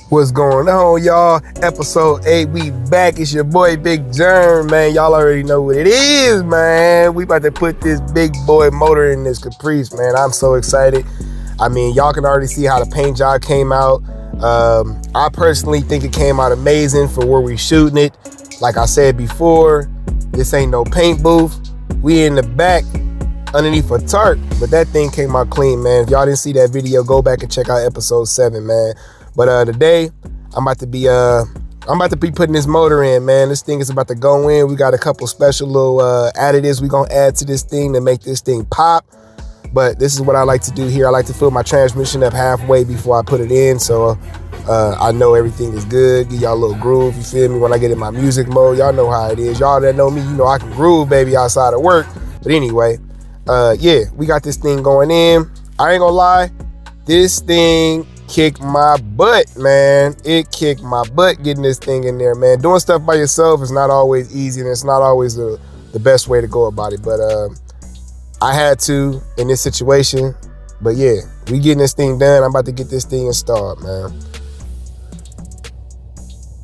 What's going on, y'all? Episode 8, we back. It's your boy Big Germ, man. Y'all already know what it is, man. We about to put this big boy motor in this Caprice, man. I'm so excited. I mean, y'all can already see how the paint job came out. I personally think it came out amazing for where we shooting it. Like I said before, this ain't no paint booth. We in the back underneath a tarp, but that thing came out clean, man. If y'all didn't see that video, go back and check out episode 7, man. But today, I'm about to be putting this motor in, man. This thing is about to go in. We got a couple special little additives we gonna add to this thing to make this thing pop. But this is what I like to do here. I like to fill my transmission up halfway before I put it in, so I know everything is good. Give y'all a little groove, you feel me? When I get in my music mode, y'all know how it is. Y'all that know me, you know I can groove, baby, outside of work. But anyway, yeah, we got this thing going in. I ain't gonna lie, this thing kicked my butt, man. It kicked my butt getting this thing in there, man. Doing stuff by yourself is not always easy, and it's not always the best way to go about it. But I had to in this situation. But yeah, we getting this thing done. I'm about to get this thing installed, man.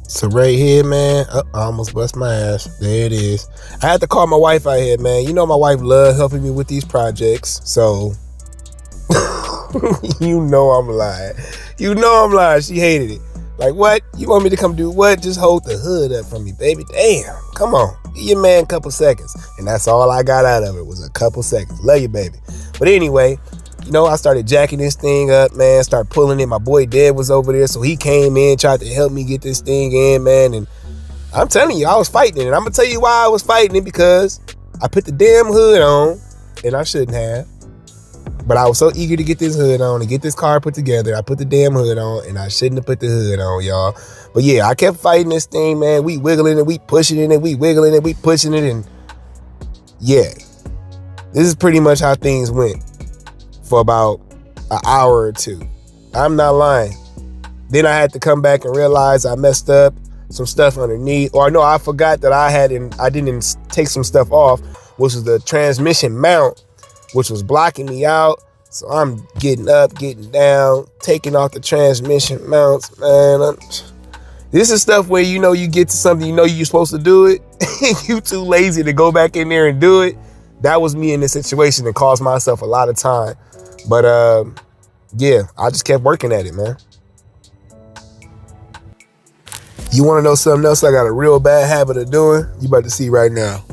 So right here, man, I almost bust my ass. There it is. I had to call my wife out here, man. You know my wife loves helping me with these projects, so you know I'm lying. You know I'm lying. She hated it. Like, what? You want me to come do what? Just hold the hood up for me, baby. Damn. Come on. Give your man a couple seconds. And that's all I got out of it was a couple seconds. Love you, baby. But anyway, you know, I started jacking this thing up, man. Started pulling it. My boy Dad was over there, so he came in, tried to help me get this thing in, man. And I'm telling you, I was fighting it. And I'm going to tell you why I was fighting it, because I put the damn hood on, and I shouldn't have. But I was so eager to get this hood on and get this car put together. I put the damn hood on, and I shouldn't have put the hood on, y'all. But yeah, I kept fighting this thing, man. We wiggling it, we pushing it, we wiggling it, we pushing it. And yeah, this is pretty much how things went for about an hour or two. I'm not lying. Then I had to come back and realize I messed up some stuff underneath. Or no, I forgot that I didn't take some stuff off, which was the transmission mount, which was blocking me out. So I'm getting up, getting down, taking off the transmission mounts, man. This is stuff where, you know, you get to something, you know you're supposed to do it, and you too lazy to go back in there and do it. That was me in this situation and cost myself a lot of time. But yeah, I just kept working at it, man. You want to know something else I got a real bad habit of doing? You about to see right now.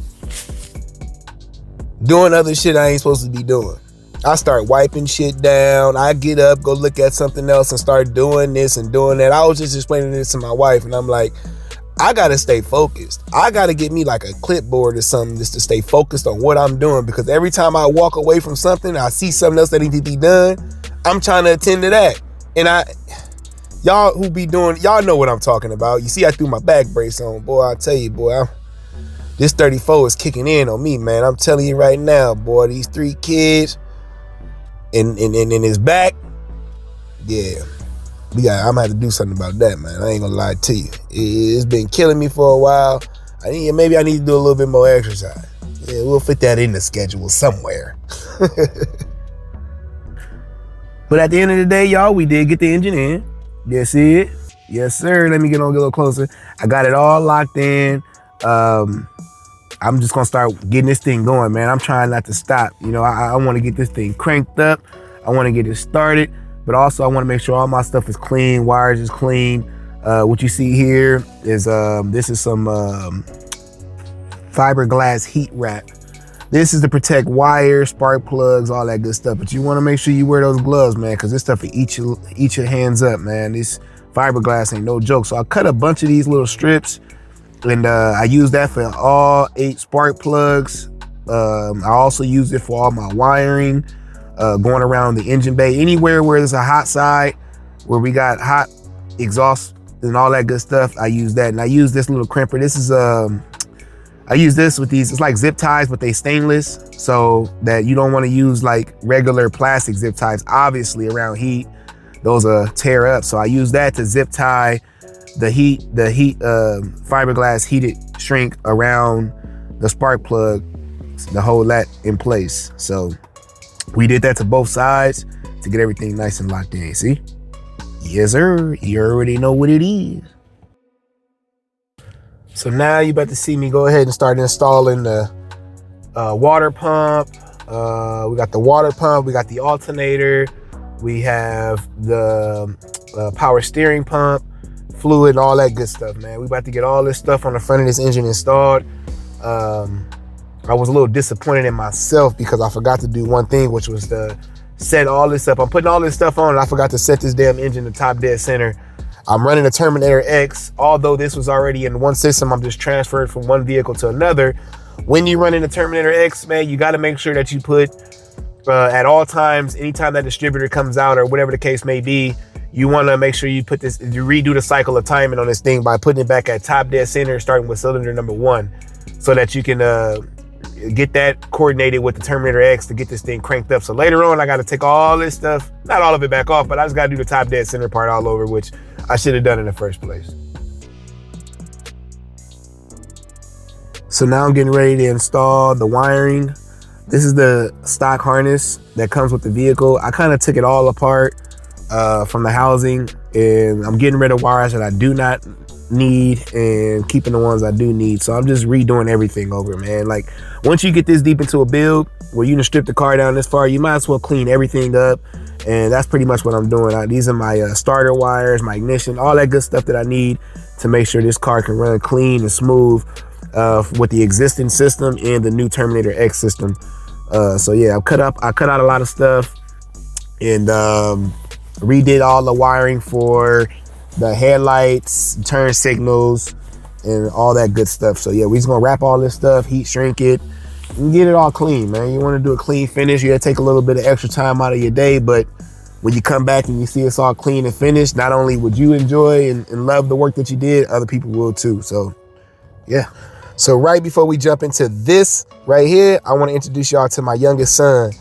Doing other shit I ain't supposed to be doing. I start wiping shit down. I get up, go look at something else and start doing this and doing that. I was just explaining this to my wife, and I'm like, I gotta stay focused. I gotta get me like a clipboard or something just to stay focused on what I'm doing, because every time I walk away from something, I see something else that needs to be done, I'm trying to attend to that. And y'all who be doing, y'all know what I'm talking about. You see I threw my back brace on. Boy, I tell you, boy, this 34 is kicking in on me, man. I'm telling you right now, boy, these 3 kids and in his back, yeah, I'm gonna have to do something about that, man. I ain't gonna lie to you. It's been killing me for a while. Maybe I need to do a little bit more exercise. Yeah, we'll fit that in the schedule somewhere. But at the end of the day, y'all, we did get the engine in. Yes, it. Yes, sir. Let me get a little closer. I got it all locked in. I'm just gonna start getting this thing going, man. I'm trying not to stop. You know, I want to get this thing cranked up. I want to get it started, but also I want to make sure all my stuff is clean, wires is clean. What you see here is this is some fiberglass heat wrap. This is to protect wires, spark plugs, all that good stuff. But you want to make sure you wear those gloves, man, because this stuff will eat your hands up, man. This fiberglass ain't no joke. So I cut a bunch of these little strips. And I use that for all 8 spark plugs. I also use it for all my wiring, going around the engine bay. Anywhere where there's a hot side, where we got hot exhaust and all that good stuff, I use that. And I use this little crimper. This is, I use this with these, it's like zip ties, but they stainless, so that you don't want to use like regular plastic zip ties. Obviously around heat, those tear up. So I use that to zip tie the heat fiberglass heated shrink around the spark plug to hold that in place. So we did that to both sides to get everything nice and locked in. See? Yes, sir. You already know what it is. So now you about to see me go ahead and start installing the water pump. We got the water pump. We got the alternator. We have the power steering pump, fluid, and all that good stuff, man. We about to get all this stuff on the front of this engine installed. I was a little disappointed in myself because I forgot to do one thing, which was to set all this up. I'm putting all this stuff on and I forgot to set this damn engine to top dead center. I'm running a Terminator X. Although this was already in one system, I'm just transferred from one vehicle to another. When you run in the Terminator X, man, you got to make sure that you put at all times, anytime that distributor comes out or whatever the case may be, you want to make sure you put this, you redo the cycle of timing on this thing by putting it back at top dead center, starting with cylinder number 1, so that you can get that coordinated with the Terminator X to get this thing cranked up. So later on, I got to take all this stuff, not all of it back off, but I just got to do the top dead center part all over, which I should have done in the first place. So now I'm getting ready to install the wiring. This is the stock harness that comes with the vehicle. I kind of took it all apart from the housing, and I'm getting rid of wires that I do not need and keeping the ones I do need. So I'm just redoing everything over, man. Like, once you get this deep into a build where you can strip the car down this far, you might as well clean everything up. And that's pretty much what I'm doing. These are my starter wires, my ignition, all that good stuff that I need to make sure this car can run clean and smooth with the existing system and the new Terminator X system. So yeah, I cut out a lot of stuff and redid all the wiring for the headlights, turn signals, and all that good stuff. So yeah, we're just gonna wrap all this stuff, heat shrink it, and get it all clean, man. You want to do a clean finish. You gotta take a little bit of extra time out of your day, but when you come back and you see it's all clean and finished, not only would you enjoy and love the work that you did, other people will too. So yeah. So right before we jump into this right here, I want to introduce y'all to my youngest son.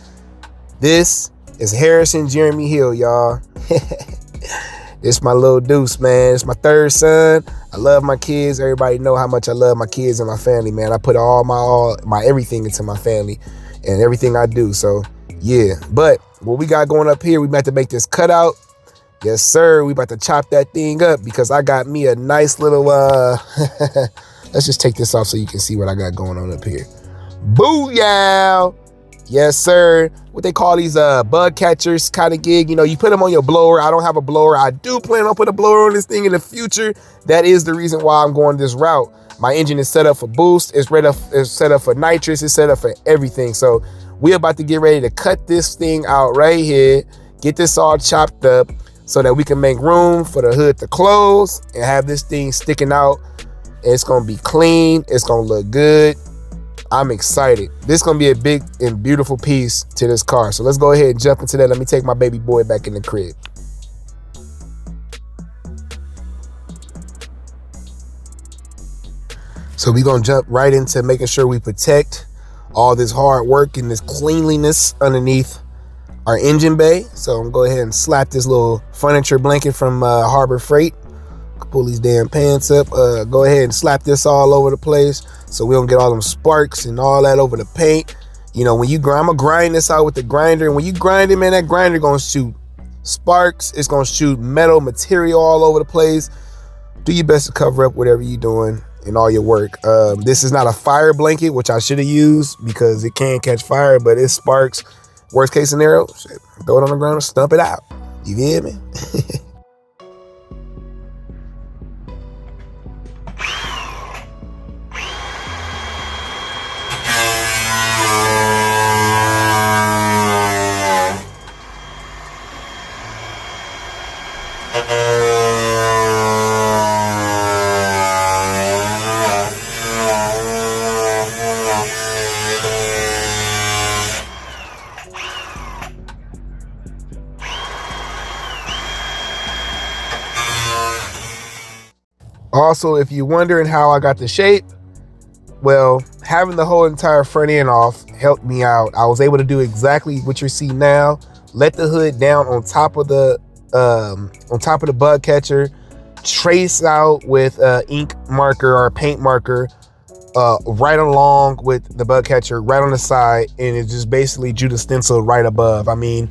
This is Harrison Jeremy Hill, y'all. It's my little deuce, man. It's my third son. I love my kids. Everybody know how much I love my kids and my family, man. I put all my everything into my family and everything I do. So yeah, but what we got going up here, we about to make this cutout. Yes, sir. We about to chop that thing up because I got me a nice little, let's just take this off so you can see what I got going on up here. Booyah! Yes, sir. What they call these bug catchers kind of gig. You know, you put them on your blower. I don't have a blower. I do plan on putting a blower on this thing in the future. That is the reason why I'm going this route. My engine is set up for boost. It's set up for nitrous. It's set up for everything. So we're about to get ready to cut this thing out right here. Get this all chopped up so that we can make room for the hood to close and have this thing sticking out. It's going to be clean. It's going to look good. I'm excited. This is going to be a big and beautiful piece to this car. So let's go ahead and jump into that. Let me take my baby boy back in the crib. So we're going to jump right into making sure we protect all this hard work and this cleanliness underneath our engine bay. So I'm going to go ahead and slap this little furniture blanket from Harbor Freight. Pull these damn pants up. Go ahead and slap this all over the place so we don't get all them sparks and all that over the paint. You know, when you grind, I'm gonna grind this out with the grinder, and when you grind it, man, that grinder gonna shoot sparks. It's gonna shoot metal material all over the place. Do your best to cover up whatever you're doing in all your work. This is not a fire blanket, which I should have used because it can catch fire, but it sparks. Worst case scenario, shit, throw it on the ground and stump it out. You hear me? Also, if you're wondering how I got the shape, well, having the whole entire front end off helped me out. I was able to do exactly what you see now. Let the hood down on top of the bug catcher, trace out with ink marker or paint marker right along with the bug catcher right on the side, and it just basically drew the stencil right above. I mean,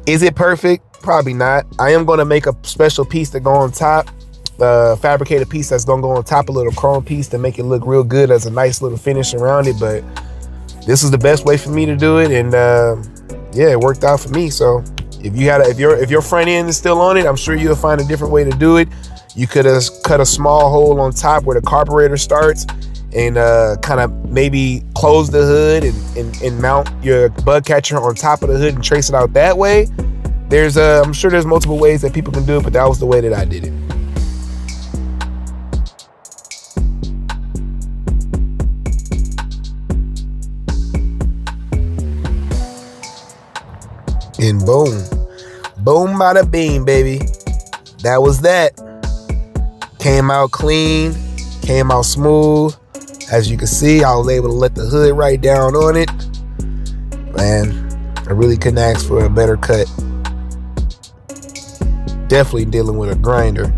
is it perfect? Probably not. I am going to make a special piece to go on top, fabricated piece that's going to go on top, a little chrome piece to make it look real good as a nice little finish around it. But this is the best way for me to do it, and yeah, it worked out for me. So if your front end is still on it, I'm sure you'll find a different way to do it. You could have cut a small hole on top where the carburetor starts, and kind of maybe close the hood and mount your bug catcher on top of the hood and trace it out that way. I'm sure there's multiple ways that people can do it, but that was the way that I did it. And boom, boom, bada bing, baby. That was that. Came out clean, came out smooth. As you can see, I was able to let the hood right down on it. Man, I really couldn't ask for a better cut. Definitely dealing with a grinder.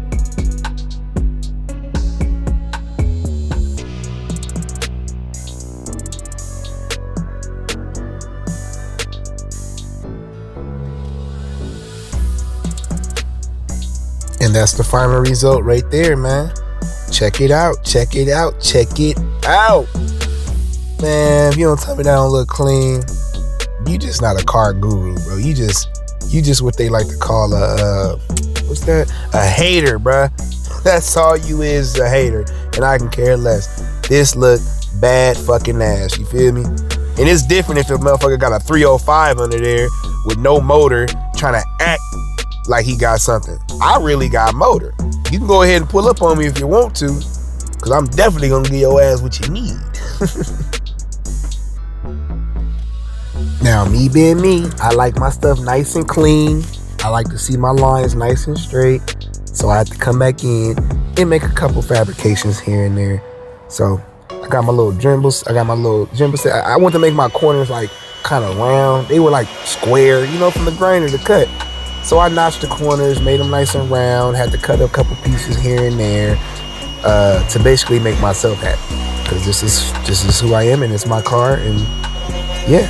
And that's the final result right there, man. Check it out, check it out, check it out. Man, if you don't tell me that don't look clean, you just not a car guru, bro. You just what they like to call what's that? A hater, bruh. That's all you is a hater. And I can care less. This look bad fucking ass, you feel me? And it's different if a motherfucker got a 305 under there with no motor trying to act like he got something. I really got motor. You can go ahead and pull up on me if you want to, because I'm definitely gonna give your ass what you need. Now, me being me, I like my stuff nice and clean. I like to see my lines nice and straight. So I had to come back in and make a couple fabrications here and there. So I got my little drembles. I want to make my corners like kind of round. They were like square, you know, from the grinder to cut. So I notched the corners, made them nice and round, had to cut a couple pieces here and there to basically make myself happy. Because this is who I am, and it's my car, and yeah.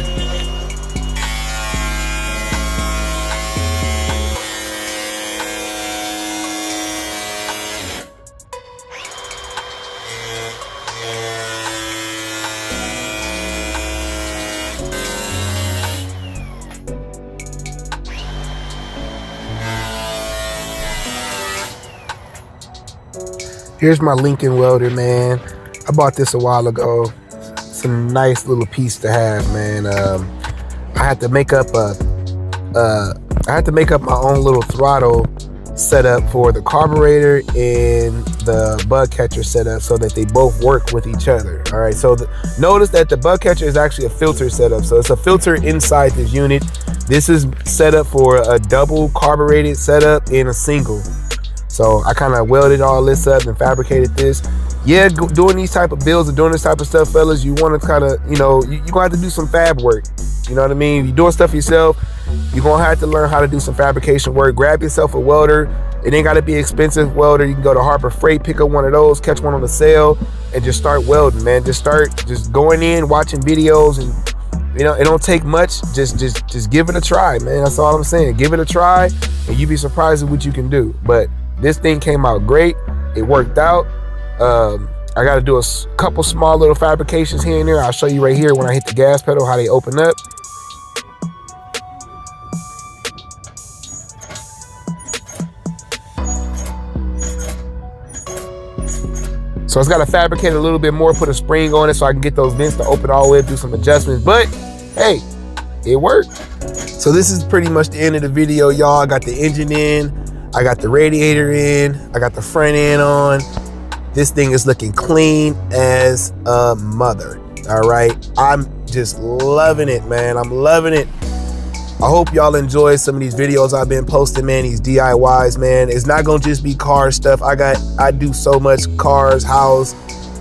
Here's my Lincoln welder, man. I bought this a while ago. It's a nice little piece to have, man. I had to make up my own little throttle setup for the carburetor and the bug catcher setup so that they both work with each other. All right, so notice that the bug catcher is actually a filter setup. So it's a filter inside this unit. This is set up for a double carbureted setup and a single. So I kind of welded all this up and fabricated this. Yeah, doing these type of builds and doing this type of stuff, fellas, you want to kind of, you know, you're going to have to do some fab work. You know what I mean? If you're doing stuff yourself, you're going to have to learn how to do some fabrication work. Grab yourself a welder. It ain't got to be expensive welder. You can go to Harbor Freight, pick up one of those, catch one on the sale, and just start welding, man. Just going in, watching videos, and you know, it don't take much. Just give it a try, man. That's all I'm saying. Give it a try, and you'd be surprised at what you can do. But this thing came out great. It worked out. I got to do a couple small little fabrications here and there. I'll show you right here when I hit the gas pedal how they open up. So it's got to fabricate a little bit more, put a spring on it so I can get those vents to open all the way up, do some adjustments. But hey, it worked. So this is pretty much the end of the video, y'all. I got the engine in. I got the radiator in. I got the front end on. This thing is looking clean as a mother. All right. I'm just loving it, man. I'm loving it. I hope y'all enjoy some of these videos I've been posting, man. These DIYs, man. It's not going to just be car stuff. I do so much cars, house.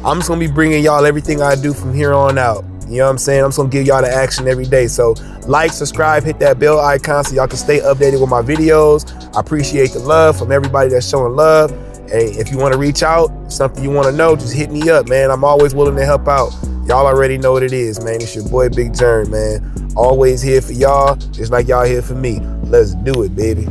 I'm just going to be bringing y'all everything I do from here on out. You know what I'm saying? I'm just going to give y'all the action every day. So like, subscribe, hit that bell icon so y'all can stay updated with my videos. I appreciate the love from everybody that's showing love. Hey, if you want to reach out, something you want to know, just hit me up, man. I'm always willing to help out. Y'all already know what it is, man. It's your boy Big Turn, man. Always here for y'all, just like y'all here for me. Let's do it, baby.